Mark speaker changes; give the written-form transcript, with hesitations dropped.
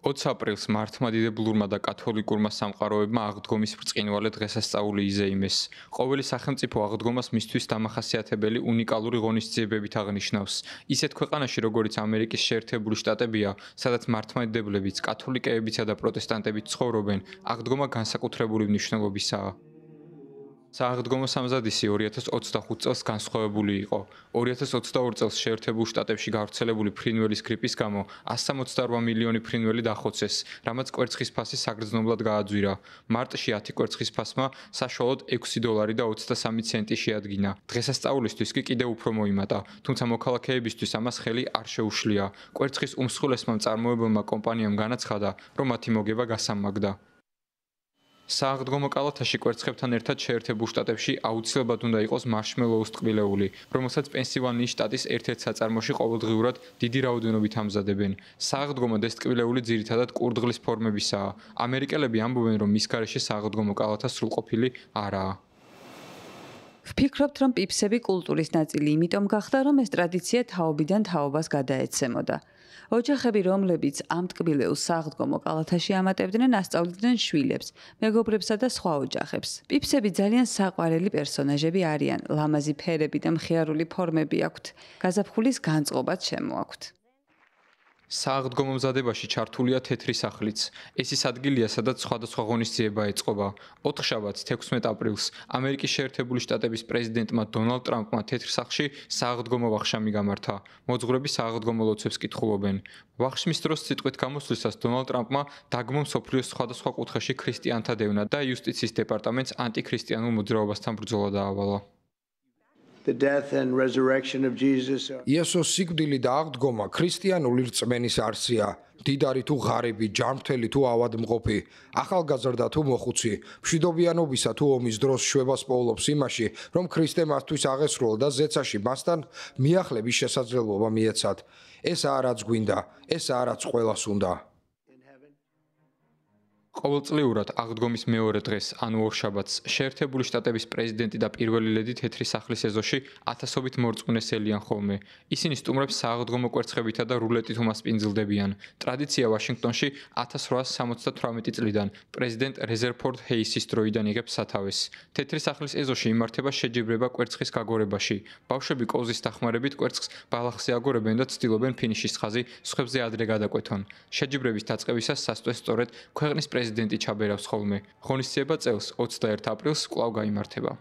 Speaker 1: 20 აპრილს მართლმადიდებლურმა და კათოლიკურმა სამყაროებმა აღდგომის ბრწყინვალე დღესასწაული იზეიმეს. ყოველი სახელმწიფო აღდგომას მისთვის დამახასიათებელი უნიკალური ღონისძიებებით აღნიშნავს. ისეთ ქვეყანაში, როგორც ამერიკის შეერთებული შტატებია, სადაც მართლმადიდებლებიც, კათოლიკეებიცა და პროტესტანტებიც ცხოვრობენ, აღდგომა განსაკუთრებული მნიშვნელობისაა. სააღდგომო სამზადისი 2025 წელს განსხვავებული იყო. 2022 წელს შეერთებულ შტატებში გავრცელებული ფრინველის გრიპის გამო 168 მილიონი ფრინველი დახოცეს, რამაც კვერცხის ფასი საგრძნობლად გააძვირა. მარტში 10 კვერცხის ფასმა საშუალოდ $6.23 შეადგინა. დღესასწაულისთვის კი კიდევ უფრო მოიმატა, თუმცა მოქალაქეებისთვის ამას ხელი არ შეუშლია. კვერცხის უმსხვილესმა მწარმოებელმა კომპანიამ განაცხადა, რომ მათი მოგება გასამაგდა. სააღდგომო კალათაში კვერცხებთან ერთად შეერთებულ შტატებში აუცილებლად უნდა იყოს მარშმელოუს ტკბილეული, რომელსაც პენსილვანიის შტატის ერთ-ერთ საწარმოში ყოველდღიურად დიდი რაოდენობით ამზადებენ. სააღდგომო ეს ტკბილეული ძირითადად კურდღლის ფორმებისაა. ამერიკელები ამბობენ, რომ მის გარეშე სააღდგომო კალათა სრულყოფილი არაა.
Speaker 2: ვფიქრობთ, რომ პიპსები კულტურის ნაწილი იმიტომ გახდა, რომ ეს ტრადიცია თაობიდან თაობას გადაეცემოდა. ოჯახები, რომლებიც ამ ტკბილეულს სააღდგომო კალათაში ამატებდნენ, ასწავლიდნენ შვილებს, მეგობრებსა და სხვა ოჯახებს. პიპსები ძალიან საყვარელი პერსონაჟები არიან, ლამაზი ფერები და მხიარული ფორმები აქვთ, გაზაფხულის განწყობაც შემოაქვთ.
Speaker 1: სააღდგომო მზადებაში ჩართულია თეთრი სახლიც. ეს ის ადგილია, სადაც სხვადასხვა ღონისძიება ეწყობა. 4 შაბათს 16 აპრილს ამერიკის შეერთებული შტატების პრეზიდენტმა დონალდ ტრამპმა თეთრ სახლში სააღდგომო ვახშამი გამართა. მოძღვრები სააღდგომო ლოცვებს კითხულობენ. ვახშმის დროს სიტყვით გამოსვლისას დონალდ ტრამპმა დაგმო მსოფლიოს სხვადასხვა კუთხეში ქრისტიანთა დევნა და იუსტიციის დეპარტამენტს ანტიქრისტიანულ მოძრაობასთან ბრძოლა დაავალა.
Speaker 3: იესოს სიკვდილი და აღდგომა ქრისტიანული რწმენის არსია. მდიდარი თუ ღარიბი, ჯანმრთელი თუ ავადმყოფი, ახალგაზრდა თუ მოხუცი, მშვიდობიანობისა თუ ომის დროს შვებას პოულობს იმაში, რომ ქრისტე მათთვის აღესრულა და ზეცაში მასთან მიახლების შესაძლებლობა მიეცათ. ესაა რაც გვინდა, ესაა რაც ყველას უნდა.
Speaker 1: ყოველწლიურად აღდგომის მეორე დღეს, ანუ ორშაბათს, შეერთებული შტატების პრეზიდენტი და პირველი ლედი თეთრი სახლის ეზოში ათასობით მორწმუნეს ელიან ხოლმე. ისინი სტუმრებს სააღდგომო კვერცხებითა და რულეტით უმასპინძლდებიან. ტრადიცია ვაშინგტონში 1878 წლიდან პრეზიდენტ რეზერფორდ ჰეისის დროიდან იღებს სათავეს. თეთრი სახლის ეზოში იმართება შეჯიბრება კვერცხის გაგორებაში. ბავშვები კოზის დახმარებით კვერცხს ბალახზე აგორებენ და ცდილობენ ფინიშის ხაზი სხვებზე ადრე გადაკვეთონ. შეჯიბრების დაწყებისას სასტვეს სწორედ ქვეყნის პრეზიდენტი ჩაბერავს ხოლმე. ღონისძიება წელს 21 აპრილს კვლავ გაიმართება.